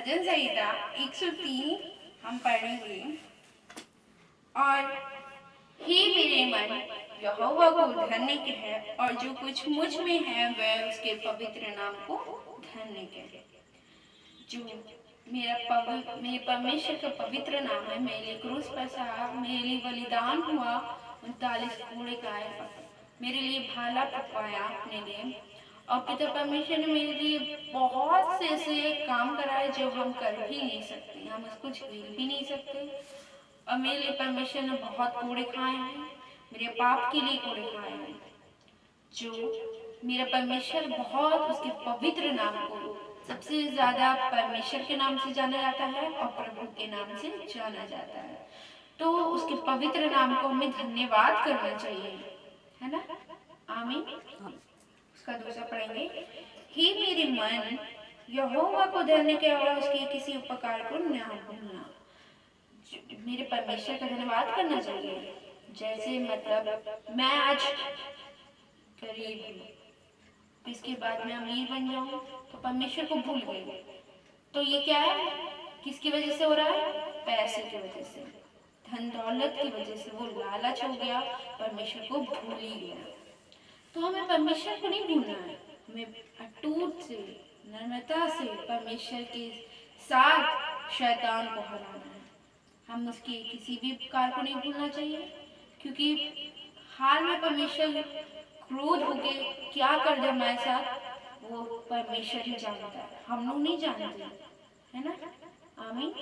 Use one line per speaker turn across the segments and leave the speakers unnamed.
भजन संहिता 103 हम पढ़ेंगे। और हे मेरे मन, यहोवा को धन्य कह, और जो कुछ मुझ में है वह उसके पवित्र नाम को धन्य कह। जो मेरे परमेश्वर का पवित्र नाम है। मेरे लिए क्रूस पर सहा, मेरे लिए बलिदान हुआ, 39 कोड़े खाए, मेरे लिए भाला पकवाया अपने लिए। और पिता परमेश्वर ने मेरे लिए बहुत से ऐसे काम कराए जो हम कर भी नहीं सकते, हम उसको झेल भी नहीं सकते। और मेरे लिए परमेश्वर ने बहुत कोड़े खाए हैं, मेरे पाप के लिए कोड़े खाए हैं। जो मेरा परमेश्वर बहुत उसके पवित्र नाम को सबसे ज्यादा परमेश्वर के नाम से जाना जाता है और प्रभु के नाम से जाना जाता है। तो उसके पवित्र नाम को हमें धन्यवाद करना चाहिए, है ना। आमीन। उसका दूसरा पढ़ेंगे। हे मेरे मन, यहोवा को धन्य कह और उसके किसी उपकार को न भूलना। मेरे परमेश्वर का धन्यवाद करना चाहिए। जैसे मतलब मैं आज गरीब हूँ, इसके बाद मैं अमीर बन जाऊं तो परमेश्वर को भूल गई, तो ये क्या है, किसकी वजह से हो रहा है? पैसे की वजह से, धन दौलत की वजह से। वो लालच हो गया, परमेश्वर को भूल ही गया। तो हमें परमेश्वर को नहीं भूलना है, हमें अटूट से, नम्रता से परमेश्वर के साथ शैतान को हराना है। हम उसके किसी भी उपकार को नहीं भूलना चाहिए, क्योंकि हाल में परमेश्वर क्रोध होके क्या कर दे हमारे साथ, वो परमेश्वर ही जानता है, हम लोग नहीं जानते, है ना। आमीन।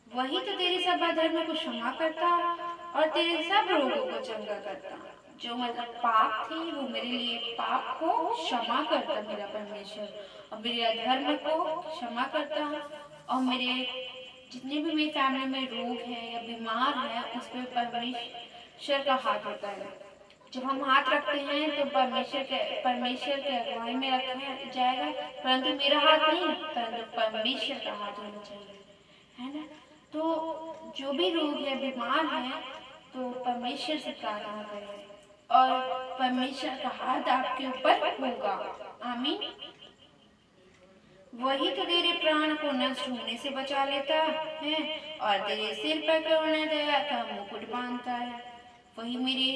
वही तो तेरे सब अधर्म को क्षमा करता और तेरे सब रोगों को चंगा करता। जो मतलब पाप थे वो मेरे लिए पाप को क्षमा करता मेरा परमेश्वर, और मेरे अधर्म को क्षमा करता। और मेरे जितने भी मेरी फैमिली में रोग है या बीमार है, उस पर परमेश्वर का हाथ होता है। जब हम हाथ रखते हैं तो परमेश्वर के अगुवाई में रखा जाएगा, परंतु मेरा हाथ नहीं, परंतु परमेश्वर का हाथ होना चाहिए, है ना। तो जो भी रोग है, बीमार है, तो परमेश्वर से प्रार्थना करें और परमेश्वर का हाथ आपके ऊपर होगा। आमीन। वही तो तेरे प्राण को नष्ट होने से बचा लेता है और तेरे सिर पर करुणा दया का मुकुट बांधता है। वही मेरे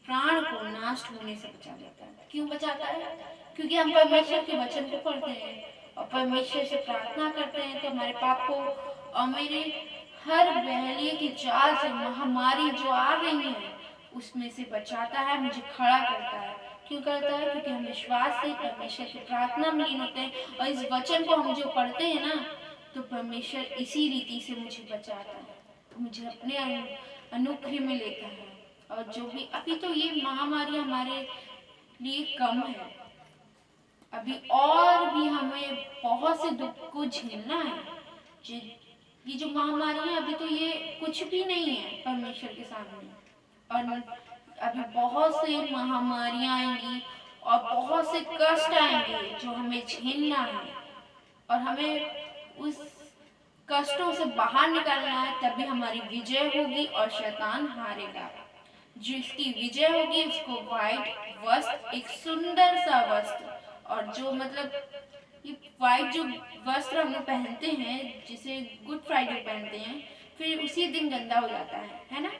प्राण को नष्ट होने से बचा लेता है। क्यों बचाता है? क्योंकि हम परमेश्वर के वचन को पढ़ते हैं और परमेश्वर से प्रार्थना करते हैं, तो हमारे पाप को और मेरे हर बहलिए की जाल से, महामारी जो आ रही है उसमें से बचाता है, मुझे खड़ा करता है। क्यों करता है? क्योंकि हम विश्वास से परमेश्वर की प्रार्थना में लीन होते हैं, और इस वचन को हम जो पढ़ते हैं ना, तो परमेश्वर इसी रीति से मुझे बचाता है, मुझे अपने अनुग्रह में लेता है। और जो भी अभी तो ये महामारी हमारे लिए कम है, अभी और भी हमें बहुत से दुख को झेलना है। ये जो महामारी है, अभी तो ये कुछ भी नहीं है परमेश्वर के सामने। और अभी बहुत से महामारियां आएंगी और बहुत से कष्ट आएंगे जो हमें झेलना है, और हमें उस कष्टों से बाहर निकलना है। तभी हमारी विजय होगी और शैतान हारेगा। जिसकी विजय होगी उसको व्हाइट वस्त्र, एक सुंदर सा वस्त्र, और जो मतलब ये व्हाइट जो वस्त्र हम लोग पहनते हैं, जिसे गुड फ्राइडे पहनते हैं, फिर उसी दिन गंदा हो जाता है ना।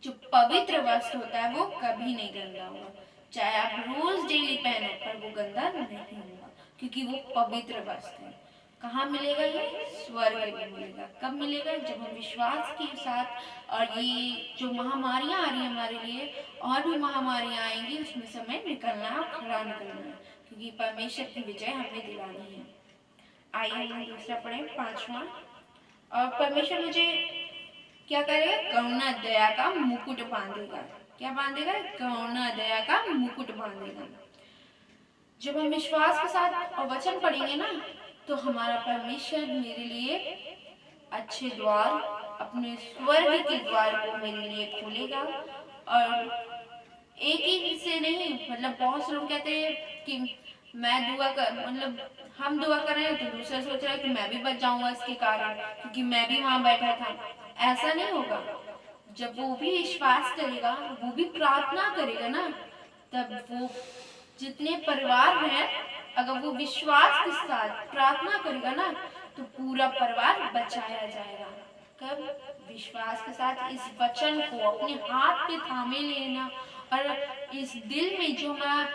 जो पवित्र वस्त्र होता है वो कभी नहीं गंदा होगा, चाहे आप रोज डेली पहनो, पर वो गंदा नहीं होगा, क्योंकि वो पवित्र वस्त्र है। कहाँ मिलेगा ये? स्वर्ग में मिलेगा। कब मिलेगा? जब हम विश्वास के साथ, और ये जो महामारियां आ रही है हमारे लिए, और भी महामारियां आएंगी, उसमें से हमें निकलना है, खड़ा निकलना है, क्योंकि परमेश्वर की विजय हमें दिलानी है। आइए हम दूसरा पढ़ें, 5वां। और परमेश्वर मुझे क्या करेगा? करुणा दया का मुकुट बांधेगा। क्या बांधेगा? करुणा दया का मुकुट बांधेगा। जब हम विश्वास के साथ और वचन पढ़ेंगे ना, तो हमारा परमेश्वर मेरे लिए अच्छे द्वार, अपने स्वर्ग के द्वार को मेरे लिए खोलेगा। और एक ही से नहीं, मतलब बहुत से लोग कहते हैं कि मैं दुआ कर, मतलब हम दुआ कर रहे हैं तो दूसरा सोच रहा है कि मैं भी बच जाऊंगा इसके कारण, क्योंकि मैं भी वहां बैठा था। ऐसा नहीं होगा। जब वो भी विश्वास करेगा, वो भी प्रार्थना करेगा ना, तब वो जितने परिवार हैं अगर वो विश्वास के साथ प्रार्थना करेगा ना तो पूरा परिवार बचाया जाएगा। कब? विश्वास के साथ इस वचन को अपने हाथ पे थामे लेना और इस दिल में जो हमारा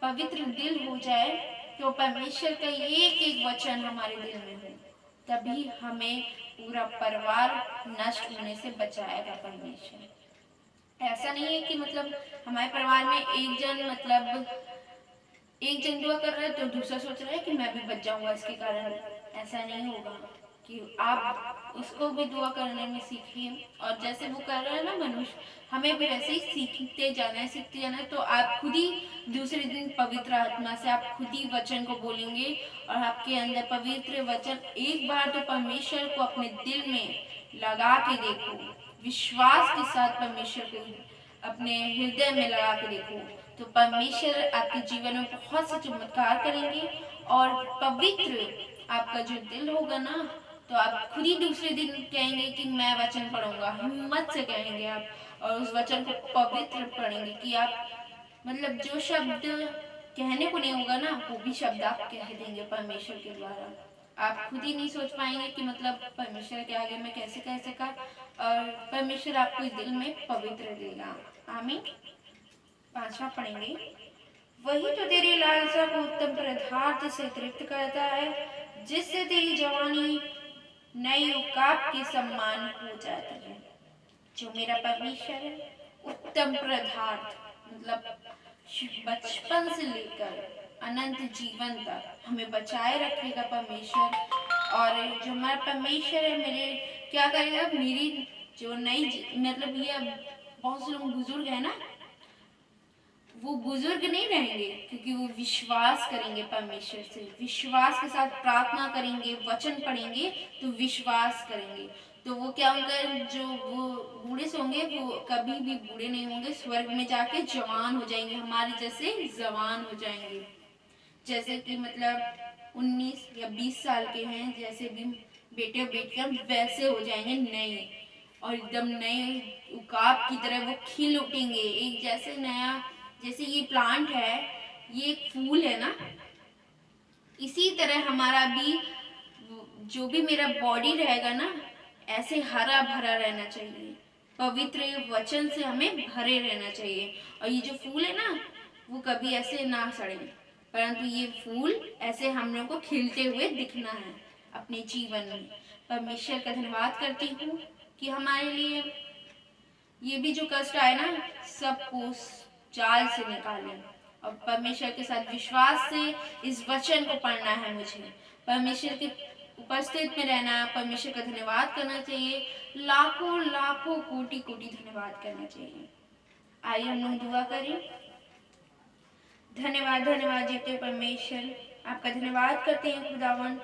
पवित्र दिल हो जाए तो परमेश्वर का एक एक वचन हमारे दिल में हो, तभी हमें पूरा परिवार नष्ट होने से बचाएगा परमेश्वर। ऐसा नहीं है कि मतलब हमारे परिवार में एक जन दुआ कर रहा है तो दूसरा सोच रहा है कि मैं भी बच जाऊंगा इसके कारण। ऐसा नहीं होगा कि आप उसको भी दुआ करने में सीखिए और जैसे वो कर रहा है ना मनुष्य, हमें भी वैसे ही सीखते जाना है, सीखते जाना है। तो आप खुद ही दूसरे दिन पवित्र आत्मा से आप खुद ही वचन को बोलेंगे और आपके अंदर पवित्र वचन एक बार तो परमेश्वर को अपने दिल में लगा के देखो, विश्वास के साथ परमेश्वर को अपने हृदय में लगा के देखो, तो परमेश्वर आपके जीवन में बहुत से चमत्कार करेंगे और पवित्र आपका जो दिल होगा ना, तो आप खुद ही दूसरे दिन कहेंगे कि मैं वचन पढ़ूंगा, हिम्मत से कहेंगे आप और उस वचन को पवित्र पढ़ेंगे कि आप मतलब जो शब्द कहने को नहीं होगा ना वो भी शब्द आप कह देंगे परमेश्वर के द्वारा। आप खुद ही नहीं सोच पाएंगे कि मतलब परमेश्वर के आगे मैं कैसे कह सका, और परमेश्वर आपको इस दिल में पवित्र देगा। आमीन। पांचवा पढ़ेंगे, वही तो तेरी लालसा को उत्तम पदार्थ से तृप्त करता है, जिससे तेरी जवानी नई उकाब के सम्मान हो जाती है। जो मेरा परमेश्वर है, उत्तम पदार्थ मतलब बचपन से लेकर अनंत जीवन तक हमें बचाए रखेगा परमेश्वर। और जो हमारा परमेश्वर है मेरे क्या करेगा, मेरी जो नई मतलब ये बहुत से लोग बुजुर्ग है ना, वो बुजुर्ग नहीं रहेंगे क्योंकि वो विश्वास करेंगे परमेश्वर से, विश्वास के साथ प्रार्थना करेंगे, वचन पढ़ेंगे तो विश्वास करेंगे। तो वो क्या उनका जो वो बूढ़े से होंगे वो कभी भी बूढ़े नहीं होंगे, स्वर्ग में जाके जवान हो जाएंगे, हमारे जैसे जवान हो जाएंगे। जैसे कि मतलब 19 या 20 साल के हैं, जैसे भी बेटे और बेटियां वैसे हो जाएंगे नए और एकदम नए उकाब की तरह वो खिल उठेंगे एक जैसे नया। जैसे ये प्लांट है, ये एक फूल है ना, इसी तरह हमारा भी जो भी मेरा बॉडी रहेगा ना ऐसे हरा भरा रहना चाहिए, पवित्र वचन से हमें भरे रहना चाहिए। और ये जो फूल है ना वो कभी ऐसे ना सड़े, परंतु ये फूल ऐसे हम लोग को खिलते हुए दिखना है अपने जीवन में। परमेश्वर का धन्यवाद करती हूँ कि हमारे लिए ये भी जो कष्ट आए ना सबको जाल से निकालें और परमेश्वर के साथ विश्वास से इस वचन को पढ़ना है मुझे, परमेश्वर के उपस्थित में रहना, परमेश्वर का धन्यवाद करना चाहिए, लाखों लाखों कोटि कोटि धन्यवाद करना चाहिए। आइए हम लोग दुआ करें। धन्यवाद धन्यवाद जीते परमेश्वर, आपका धन्यवाद करते हैं खुदावन।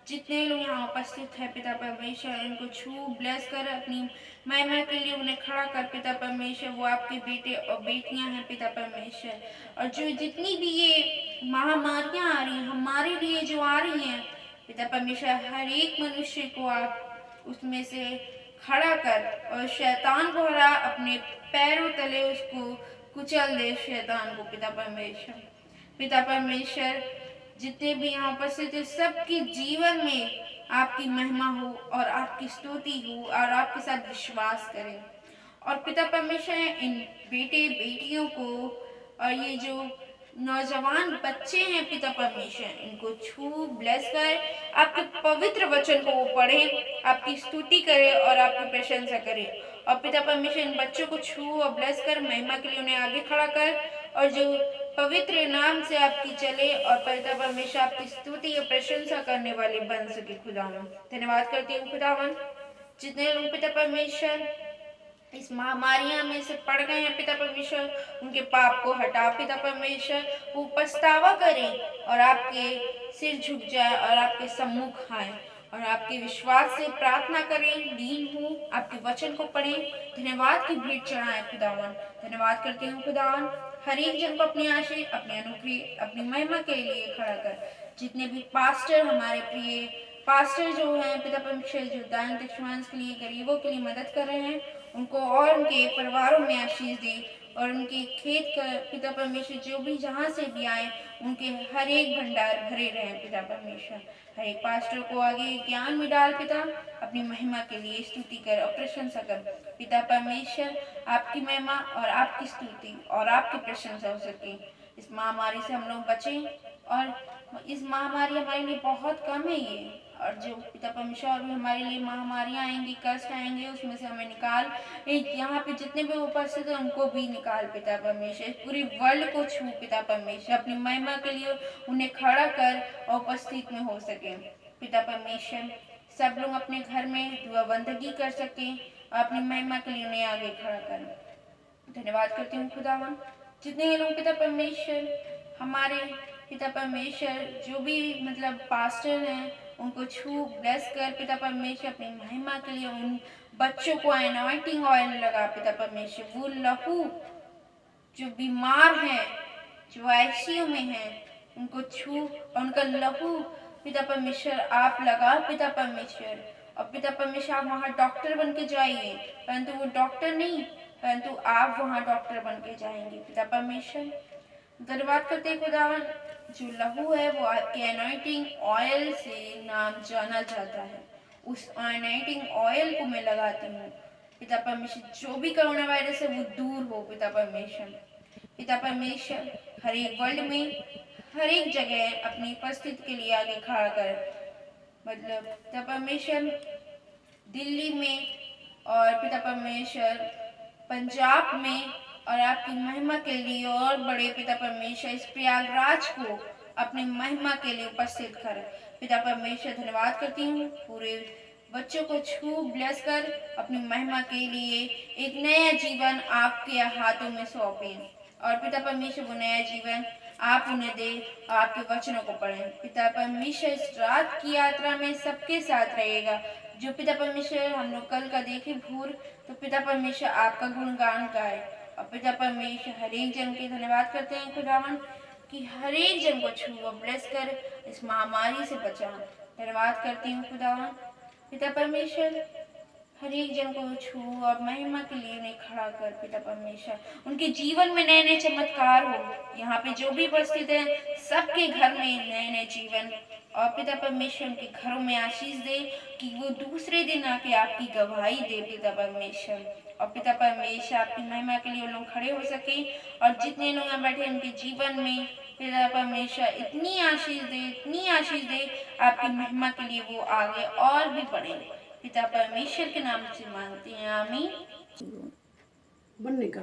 जितने लोग यहाँ उपस्थित है पिता परमेश्वर, इनको छू ब्लेस कर अपनी महिमा के लिए उन्हें खड़ा कर पिता परमेश्वर। वो आपके बेटे और बेटियां हैं पिता परमेश्वर, और जो जितनी भी ये महामारियां आ रही हैं हमारे लिए जो आ रही हैं पिता परमेश्वर, हर एक मनुष्य को आप उसमें से खड़ा कर और शैतान को हरा, अपने पैरों तले उसको कुचल दे शैतान को पिता परमेश्वर। पिता परमेश्वर जितने भी यहाँ उपस्थित है सबके जीवन में आपकी महिमा हो और आपकी स्तुति हो और आपके साथ विश्वास करें। और पिता परमेश्वर इन बेटे बेटियों को और ये जो नौजवान बच्चे हैं पिता परमेश्वर, इनको छू ब्लेस कर, आपके पवित्र वचन को वो पढ़े, आपकी स्तुति करे और आपकी प्रशंसा करे। और पिता परमेश्वर इन बच्चों को छू और ब्लेस कर, महिमा के लिए उन्हें आगे खड़ा कर और जो पवित्र नाम से आपकी चले और पिता परमेश्वर आपकी स्तुति और प्रशंसा करने वाले बन सके खुदावन। धन्यवाद करती हूँ खुदावन। जितने लोग पिता परमेश्वर इस महामारियां में से पड़ गए हैं पिता परमेश्वर, उनके पाप को हटा पिता परमेश्वर, वो पछतावा करें और आपके सिर झुक जाए और आपके सम्मुख आए और आपके विश्वास से प्रार्थना करें, दीन हो, आपके वचन को पढ़ें, धन्यवाद की भेंट चढ़ाएं खुदावन। धन्यवाद करते हूँ खुदावन, हर एक जन को अपनी आशीष, अपनी अनुग्रह, अपनी महिमा के लिए खड़ा कर। जितने भी पास्टर हमारे प्रिय पास्टर जो हैं पिता परमेश्वर, जो दान दक्षिणांश के लिए गरीबों के लिए मदद कर रहे हैं, उनको और उनके परिवारों में आशीष दे और उनके खेत का पिता परमेश्वर जो भी जहाँ से भी आए उनके हर एक भंडार भरे रहे पिता परमेश्वर। हर एक पास्टर को आगे ज्ञान में डाल पिता, अपनी महिमा के लिए स्तुति कर और प्रशंसा कर पिता परमेश्वर। आपकी महिमा और आपकी स्तुति और आपकी प्रशंसा हो सके। इस महामारी से हम लोग बचें, और इस महामारी हमारे लिए बहुत कम है ये, और जो पिता परमेश्वर और भी हमारे लिए महामारियाँ आएंगी, कष्ट आएंगे, उसमें से हमें निकाल। यहाँ पे जितने भी उपस्थित हैं उनको भी निकाल पिता परमेश्वर। पूरी वर्ल्ड को छू पिता परमेश्वर, अपनी महिमा के लिए उन्हें खड़ा कर और उपस्थित में हो सके पिता परमेश्वर। सब लोग अपने घर में दुआ बंदगी कर सकें और अपनी महिमा के लिए उन्हें आगे खड़ा करें। धन्यवाद करती हूँ खुदावन, जितने लोग पिता परमेश्वर हमारे पिता परमेश्वर जो भी मतलब पास्टर हैं उनको छू ब्लेस कर पिता परमेश्वर, अपनी महिमा के लिए उन बच्चों को एनॉइंटिंग ऑयल लगा पिता परमेश्वर। वो लहू जो बीमार हैं, जो आईसीयू में हैं, उनको छू और उनका लहू पिता परमेश्वर आप लगा पिता परमेश्वर। और पिता परमेश्वर आप वहाँ डॉक्टर बन के जाइए, परंतु वो डॉक्टर नहीं, परंतु आप वहाँ डॉक्टर बन के जाएंगे पिता परमेश्वर। धन्यवाद करते हैं खुदावन, जो लहू है वो आपके एनॉइंटिंग ऑयल से नाम जाना जाता है। उस एनॉइंटिंग ऑयल को मैं लगाती हूँ पिता परमेश्वर। जो भी कोरोना वायरस है वो दूर हो पिता परमेश्वर। पिता परमेश्वर हर एक वर्ल्ड में हर एक जगह अपनी उपस्थिति के लिए आगे खड़ा कर, मतलब पिता परमेश्वर दिल्ली में और पिता परमेश्वर पंजाब में, और आपकी महिमा के लिए और बड़े पिता परमेश्वर इस प्रयागराज को अपनी महिमा के लिए उपस्थित कर पिता परमेश्वर। धन्यवाद करती हूँ, पूरे बच्चों को छू ब्लेस कर अपनी महिमा के लिए एक नया जीवन आपके हाथों में सौंपें, और पिता परमेश्वर वो नया जीवन आप उन्हें दे और आपके वचनों को पढ़ें। पिता परमेश्वर इस रात की यात्रा में सबके साथ रहेगा। जो पिता परमेश्वर हम लोग कल का देखे भूर, तो पिता परमेश्वर आपका गुणगान गाए। और पिता परमेश्वर हर एक जन के धन्यवाद करते हैं खुदावन कि हर एक जन को छू और ब्लेस कर इस महामारी से बचा। धन्यवाद करती हूँ खुदावन पिता परमेश्वर, हर एक जन को छू और महिमा के लिए उन्हें खड़ा कर पिता परमेश्वर। उनके जीवन में नए नए चमत्कार हो, यहाँ पे जो भी उपस्थित है सबके घर में नए नए जीवन, और पिता परमेश्वर उनके घरों में आशीष दे कि वो दूसरे दिन आके आपकी गवाही दे पिता परमेश्वर। और पिता परमेश्वर आपकी महिमा के लिए वो लोग खड़े हो सके, और जितने लोग यहाँ बैठे उनके जीवन में पिता परमेश्वर इतनी आशीष दे, इतनी आशीष दे, आपकी महिमा के लिए वो आगे और भी बढ़े। पिता परमेश्वर के नाम से मांगते हैं, आमीन।
बनने का